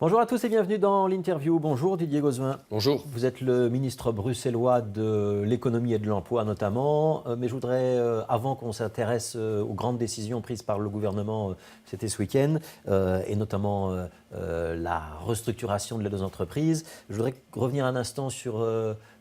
Bonjour à tous et bienvenue dans l'interview. Bonjour Didier Gauzuin. Bonjour. Vous êtes le ministre bruxellois de l'économie et de l'emploi notamment, mais je voudrais, avant qu'on s'intéresse aux grandes décisions prises par le gouvernement, c'était ce week-end, et notamment la restructuration de l'aide aux entreprises, je voudrais revenir un instant sur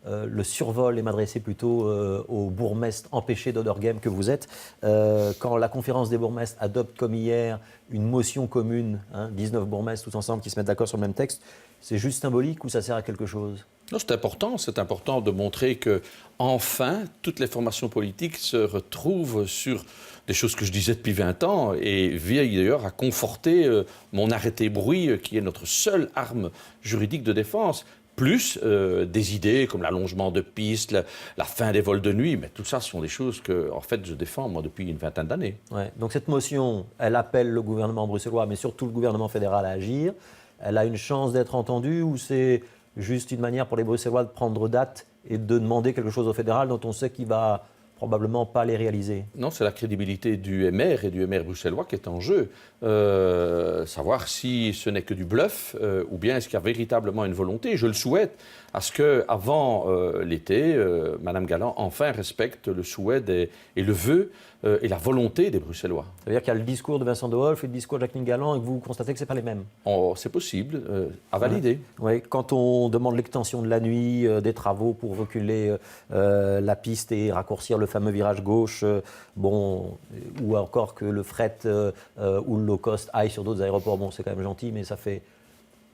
le survol et m'adresser plutôt au bourgmestre empêché d'Oderghem que vous êtes. Quand la conférence des bourgmestres adopte comme hier une motion commune, 19 bourgmestres tous ensemble qui se mettent d'accord sur le même texte, c'est juste symbolique ou ça sert à quelque chose ? Non, c'est important de montrer que, enfin, toutes les formations politiques se retrouvent sur des choses que je disais depuis 20 ans et veillent d'ailleurs à conforter mon arrêté bruit qui est notre seule arme juridique de défense. Plus des idées comme l'allongement de pistes, la fin des vols de nuit, mais tout ça, ce sont des choses que, en fait, je défends, moi, depuis une vingtaine d'années. Ouais. Donc cette motion, elle appelle le gouvernement bruxellois, mais surtout le gouvernement fédéral à agir. Elle a une chance d'être entendue ou c'est juste une manière pour les Bruxellois de prendre date et de demander quelque chose au fédéral dont on sait qu'il va probablement pas les réaliser? Non, c'est la crédibilité du MR et du MR bruxellois qui est en jeu. Savoir si ce n'est que du bluff ou bien est-ce qu'il y a véritablement une volonté. Je le souhaite à ce qu'avant l'été, Mme Galland enfin respecte le souhait et le vœu et la volonté des Bruxellois. Ça veut dire qu'il y a le discours de Vincent De Wolf et le discours de Jacqueline Galland et que vous constatez que ce n'est pas les mêmes? C'est possible, à valider. Ouais. Quand on demande l'extension de la nuit, des travaux pour reculer la piste et raccourcir le fameux virage gauche, ou encore que le fret ou le low cost aille sur d'autres aéroports, c'est quand même gentil, mais ça fait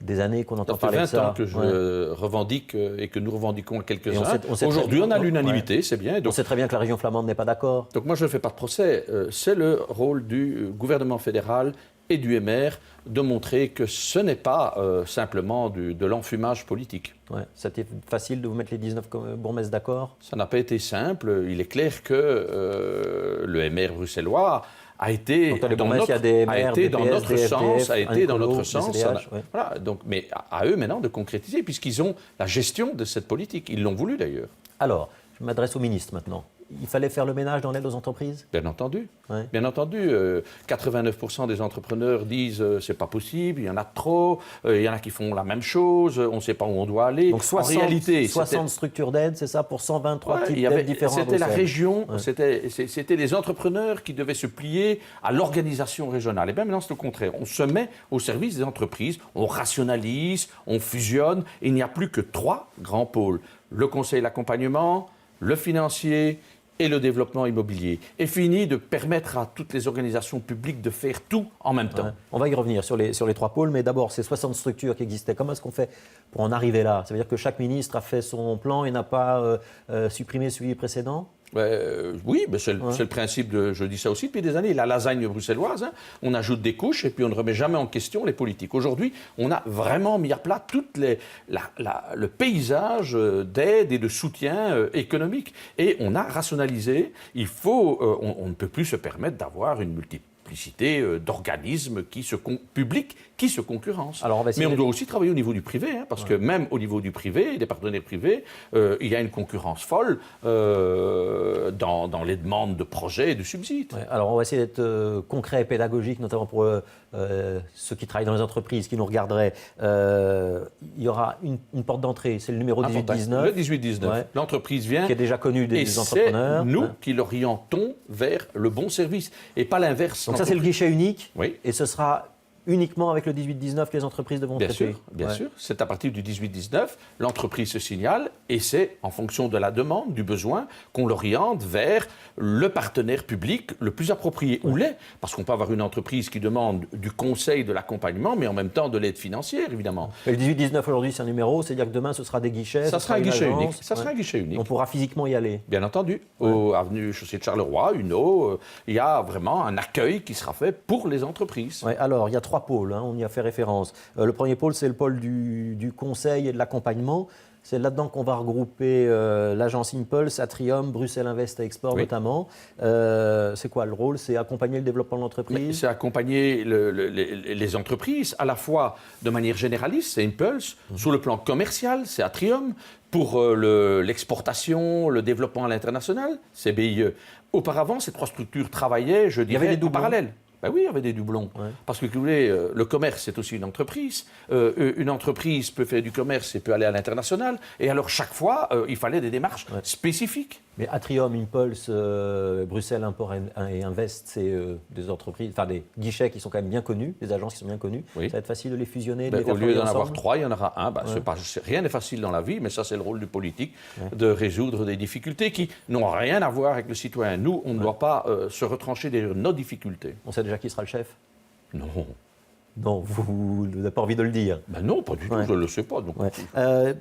des années qu'on entend parler de ça. Ça fait 20 ans que je revendique et que nous revendiquons à quelques-uns. Aujourd'hui, on a l'unanimité, c'est bien. Donc, on sait très bien que la région flamande n'est pas d'accord. Donc moi, je ne fais pas de procès. C'est le rôle du gouvernement fédéral et du MR de montrer que ce n'est pas simplement de l'enfumage politique. Ouais. C'était facile de vous mettre les 19 bourgmestres d'accord? Ça n'a pas été simple. Il est clair que le MR bruxellois a été dans notre sens. Voilà, donc, mais à eux maintenant de concrétiser, puisqu'ils ont la gestion de cette politique. Ils l'ont voulu d'ailleurs. Alors, je m'adresse au ministre maintenant. Il fallait faire le ménage dans l'aide aux entreprises? Bien entendu. Ouais. Bien entendu. 89% des entrepreneurs disent c'est pas possible, il y en a trop, il y en a qui font la même chose, on ne sait pas où on doit aller. Donc 60 structures d'aide, c'est ça, pour 123 types d'aides différents. C'était la région, c'était les entrepreneurs qui devaient se plier à l'organisation régionale. Et bien maintenant, c'est le contraire. On se met au service des entreprises, on rationalise, on fusionne, et il n'y a plus que 3 grands pôles. Le conseil d'accompagnement, le financier et le développement immobilier. Et fini de permettre à toutes les organisations publiques de faire tout en même temps. Ouais. On va y revenir sur les 3 pôles, mais d'abord, ces 60 structures qui existaient, comment est-ce qu'on fait pour en arriver là? Ça veut dire que chaque ministre a fait son plan et n'a pas supprimé celui précédent? Oui, c'est le principe je dis ça aussi depuis des années, la lasagne bruxelloise, on ajoute des couches et puis on ne remet jamais en question les politiques. Aujourd'hui, on a vraiment mis à plat le paysage d'aide et de soutien économique et on a rationalisé. On ne peut plus se permettre d'avoir une multiplicité d'organismes publics qui se concurrencent. Mais on doit aussi travailler au niveau du privé, parce que même au niveau du privé, des partenaires privés, il y a une concurrence folle dans les demandes de projets et de subsides. Ouais, alors on va essayer d'être concret et pédagogique, notamment pour ceux qui travaillent dans les entreprises, qui nous regarderaient. Il y aura une porte d'entrée, c'est le numéro 1819. Le 1819. L'entreprise vient. Qui est déjà connu des entrepreneurs. C'est nous qui l'orientons vers le bon service et pas l'inverse. Donc ça, c'est le guichet unique. Oui. Et ce sera uniquement avec le 18-19 que les entreprises devront traiter. Bien sûr. C'est à partir du 18-19, l'entreprise se signale et c'est en fonction de la demande, du besoin, qu'on l'oriente vers le partenaire public le plus approprié. Ou l'est, parce qu'on peut avoir une entreprise qui demande du conseil, de l'accompagnement, mais en même temps de l'aide financière, évidemment. Et le 18-19 aujourd'hui, c'est un numéro, c'est-à-dire que demain, ce sera des guichets. Ça sera un guichet unique. Ça sera un guichet unique. On pourra physiquement y aller. Bien entendu. Avenue Chaussée de Charleroi, il y a vraiment un accueil qui sera fait pour les entreprises. Ouais, alors, il y a 3 pôles, on y a fait référence. Le premier pôle, c'est le pôle du conseil et de l'accompagnement. C'est là-dedans qu'on va regrouper l'agence Impulse, Atrium, Bruxelles Invest et Export notamment. C'est quoi le rôle? C'est accompagner le développement de l'entreprise? C'est accompagner les entreprises, à la fois de manière généraliste, c'est Impulse, sur le plan commercial, c'est Atrium, pour l'exportation, le développement à l'international, c'est BIE. Auparavant, ces 3 structures travaillaient, je dirais, en parallèle. Ben oui, il y avait des doublons. Ouais. Parce que, vous voulez, le commerce, c'est aussi une entreprise. Une entreprise peut faire du commerce et peut aller à l'international. Et alors, chaque fois, il fallait des démarches spécifiques. Mais Atrium, Impulse, Bruxelles Import et Invest, c'est des entreprises, enfin des guichets qui sont quand même bien connus, des agences qui sont bien connues. Oui. Ça va être facile de les fusionner, de Ben, les faire au lieu d'en travailler avoir ensemble. 3, il y en aura un. Ben, rien n'est facile dans la vie, mais ça, c'est le rôle du politique, de résoudre des difficultés qui n'ont rien à voir avec le citoyen. Nous, on ne doit pas se retrancher derrière nos difficultés. On sait déjà qui sera le chef? Non. Non, vous n'avez pas envie de le dire. Ben non, pas du tout, je ne le sais pas. Donc. Ouais.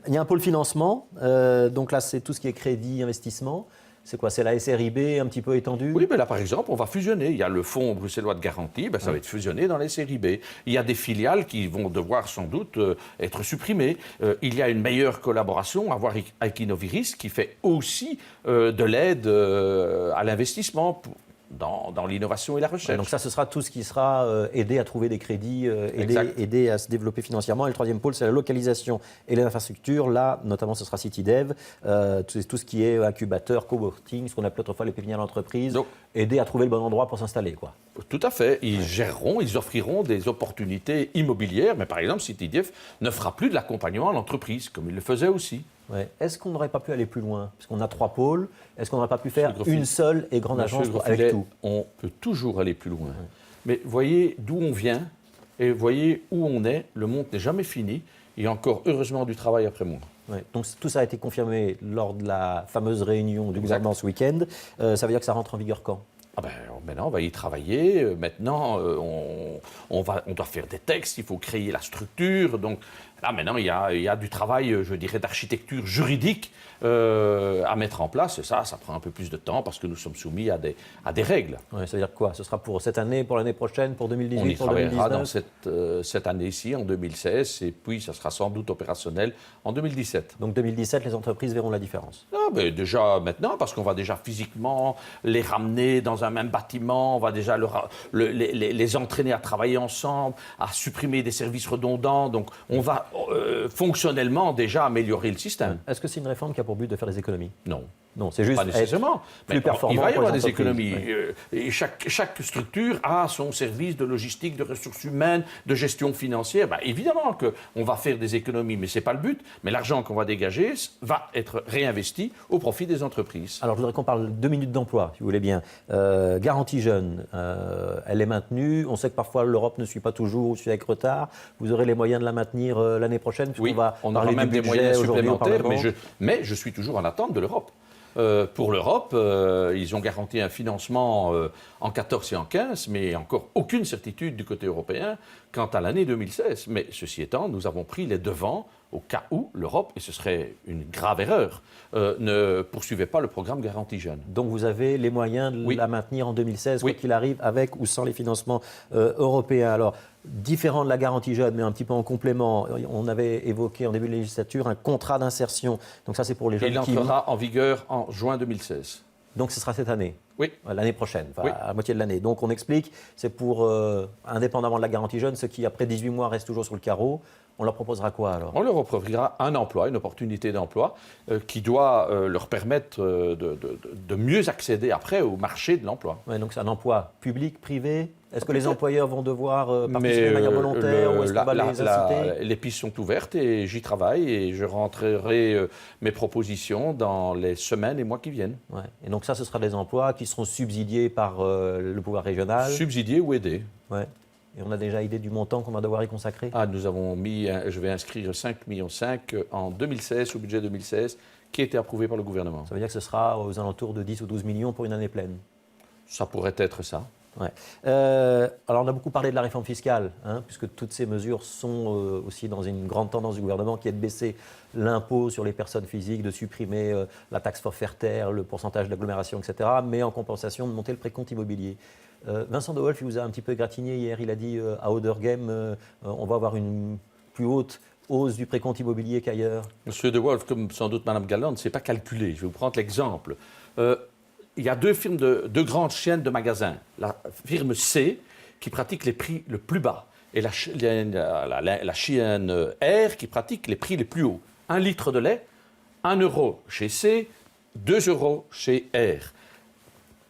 Il y a un pôle financement, donc là c'est tout ce qui est crédit, investissement. C'est quoi? C'est la SRIB un petit peu étendue? Oui, mais là, par exemple, on va fusionner. Il y a le fonds bruxellois de garantie, ça va être fusionné dans les SRIB. Il y a des filiales qui vont devoir sans doute être supprimées. Il y a une meilleure collaboration à voir avec Innoviris, qui fait aussi de l'aide à l'investissement dans l'innovation et la recherche. Ouais, donc ça, ce sera tout ce qui sera aider à trouver des crédits, aider à se développer financièrement. Et le troisième pôle, c'est la localisation et les infrastructures. Là, notamment, ce sera CityDev, tout ce qui est incubateur, coworking, ce qu'on appelle autrefois les pépinières d'entreprise, aider à trouver le bon endroit pour s'installer, quoi. Tout à fait. Ils géreront, ils offriront des opportunités immobilières, mais par exemple, CityDev ne fera plus de l'accompagnement à l'entreprise, comme il le faisait aussi. Ouais. Est-ce qu'on n'aurait pas pu aller plus loin? Parce qu'on a 3 pôles. Est-ce qu'on n'aurait pas pu faire une seule et grande agence avec tout? On peut toujours aller plus loin. Mais voyez d'où on vient et voyez où on est. Le monde n'est jamais fini. Il y a encore, heureusement, du travail après moi. Ouais. Donc tout ça a été confirmé lors de la fameuse réunion du gouvernement ce week-end. Ça veut dire que ça rentre en vigueur quand? Maintenant, on va y travailler. Maintenant, on doit faire des textes. Il faut créer la structure. Donc là, maintenant, il y a du travail, je dirais, d'architecture juridique à mettre en place. Et ça prend un peu plus de temps parce que nous sommes soumis à des règles. Ouais, ça veut dire quoi? Ce sera pour cette année, pour l'année prochaine, pour 2018, on y pour travaillera 2019? dans cette année-ci, en 2016, et puis ça sera sans doute opérationnel en 2017. Donc 2017, les entreprises verront la différence? Déjà maintenant, parce qu'on va déjà physiquement les ramener dans un même bâtiment, on va déjà les entraîner à travailler ensemble, à supprimer des services redondants. Donc on va fonctionnellement déjà améliorer le système. Est-ce que c'est une réforme qui a pour but de faire des économies? Non. Non, c'est juste pas nécessairement. plus performant. Il va y avoir des entreprises. économies. Et chaque structure a son service de logistique, de ressources humaines, de gestion financière. Évidemment qu'on va faire des économies, mais ce n'est pas le but. Mais l'argent qu'on va dégager va être réinvesti au profit des entreprises. Alors, je voudrais qu'on parle 2 minutes d'emploi, si vous voulez bien. Garantie jeune, elle est maintenue. On sait que parfois l'Europe ne suit pas toujours ou suit avec retard. Vous aurez les moyens de la maintenir l'année prochaine, puisqu'on va on parler aura même du des budget moyens aujourd'hui au supplémentaires, Parlement. mais je suis toujours en attente de l'Europe. Pour l'Europe, ils ont garanti un financement en 14 et en 15, mais encore aucune certitude du côté européen quant à l'année 2016. Mais ceci étant, nous avons pris les devants au cas où l'Europe, et ce serait une grave erreur, ne poursuivait pas le programme Garantie Jeunes. Donc vous avez les moyens de la maintenir en 2016, quoi qu'il arrive, avec ou sans les financements européens. Alors, différent de la garantie jeune, mais un petit peu en complément, on avait évoqué en début de législature un contrat d'insertion. Donc ça, c'est pour les jeunes Il entrera en vigueur en juin 2016. Donc ce sera cette année? Oui. L'année prochaine, à la moitié de l'année. Donc on explique, c'est pour, indépendamment de la garantie jeune, ceux qui après 18 mois restent toujours sur le carreau. On leur proposera quoi alors? On leur offrira un emploi, une opportunité d'emploi qui doit leur permettre de mieux accéder après au marché de l'emploi. Ouais, donc c'est un emploi public, privé? Est-ce que les employeurs vont devoir participer de manière volontaire ou est-ce qu'on va les inciter? Les pistes sont ouvertes et j'y travaille et je rentrerai mes propositions dans les semaines et mois qui viennent. Ouais. Et donc ça, ce sera des emplois qui seront subsidiés par le pouvoir régional? Subsidiés ou aidés. Ouais. Et on a déjà idée du montant qu'on va devoir y consacrer? Nous avons je vais inscrire 5,5 millions en 2016, au budget 2016, qui a été approuvé par le gouvernement. Ça veut dire que ce sera aux alentours de 10 ou 12 millions pour une année pleine? Ça pourrait être ça. Ouais. Alors on a beaucoup parlé de la réforme fiscale, puisque toutes ces mesures sont aussi dans une grande tendance du gouvernement qui est de baisser l'impôt sur les personnes physiques, de supprimer la taxe forfaitaire, le pourcentage d'agglomération, etc., mais en compensation de monter le précompte immobilier. Vincent De Wolf, il vous a un petit peu égratigné hier, il a dit à Oudergem, on va avoir une plus haute hausse du précompte immobilier qu'ailleurs. Monsieur De Wolf, comme sans doute Mme Galland, ne sait pas calculer. Je vais vous prendre l'exemple. Il y a deux grandes chaînes de magasins. La firme C, qui pratique les prix le plus bas, et la chaîne R, qui pratique les prix les plus hauts. 1 litre de lait, 1 euro chez C, 2 euros chez R.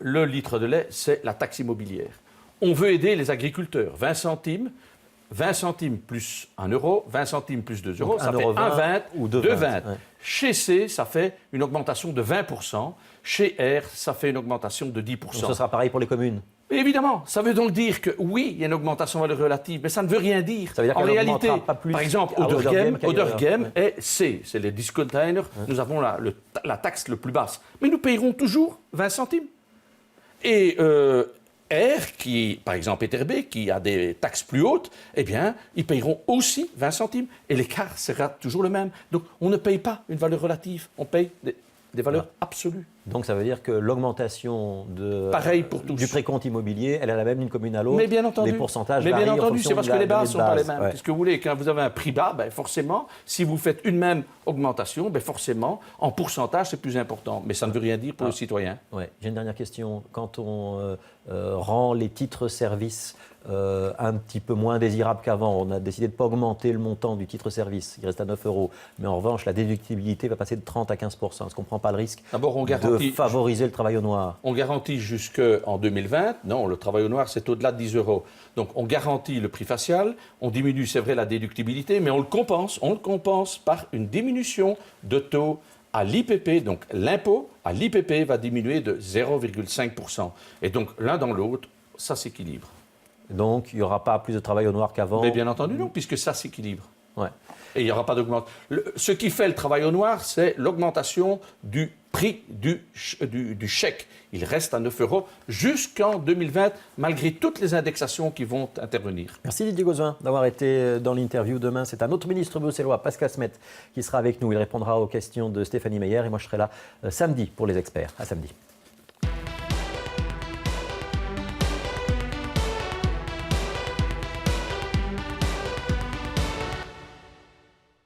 Le litre de lait, c'est la taxe immobilière. on veut aider les agriculteurs. 20 centimes plus 1 euro, 20 centimes plus 2 euros, ça fait 1,20 ou 2,20. 2,20. Ouais. Chez C, ça fait une augmentation de 20%. Chez R, ça fait une augmentation de 10%. Donc ce sera pareil pour les communes. Mais évidemment, ça veut donc dire que oui, il y a une augmentation de valeur relative, mais ça ne veut rien dire. Ça veut dire en réalité, pas plus par exemple, Odergem est C, c'est les discontainers, nous avons la taxe le plus basse. Mais nous payerons toujours 20 centimes. Et R, qui, par exemple, Etterbeek, qui a des taxes plus hautes, eh bien, ils payeront aussi 20 centimes. Et l'écart sera toujours le même. Donc, on ne paye pas une valeur relative, on paye des valeurs absolues. Donc ça veut dire que l'augmentation pareil pour tous. Du précompte immobilier, elle est la même d'une commune à l'autre. Mais bien entendu. Les pourcentages mais varient bien en entendu, fonction c'est parce de que les bases de ne sont pas les mêmes. Ouais. Qu'est-ce que vous voulez? Quand vous avez un prix bas, ben forcément, si vous faites une même augmentation, ben forcément, en pourcentage, c'est plus important. Mais ça ne veut rien dire pour le citoyen. Ouais. J'ai une dernière question. Quand on rend les titres-services un petit peu moins désirables qu'avant, on a décidé de ne pas augmenter le montant du titre-service, il reste à 9 euros. Mais en revanche, la déductibilité va passer de 30 à 15%. Est-ce qu'on ne prend pas le risque de favoriser le travail au noir? On garantit jusqu'en 2020. Non, le travail au noir, c'est au-delà de 10 euros. Donc, on garantit le prix facial, on diminue, c'est vrai, la déductibilité, mais on le compense par une diminution de taux à l'IPP. Donc, l'impôt à l'IPP va diminuer de 0,5%. Et donc, l'un dans l'autre, ça s'équilibre. Donc, il n'y aura pas plus de travail au noir qu'avant? Mais bien entendu, non, puisque ça s'équilibre. Ouais. Et il n'y aura pas d'augmentation. Ce qui fait le travail au noir, c'est l'augmentation du prix du chèque. Il reste à 9 euros jusqu'en 2020, malgré toutes les indexations qui vont intervenir. Merci Didier Gauzin d'avoir été dans l'interview. Demain, c'est un autre ministre bruxellois, Pascal Smet, qui sera avec nous. Il répondra aux questions de Stéphanie Meyer et moi je serai là samedi pour les experts. À samedi.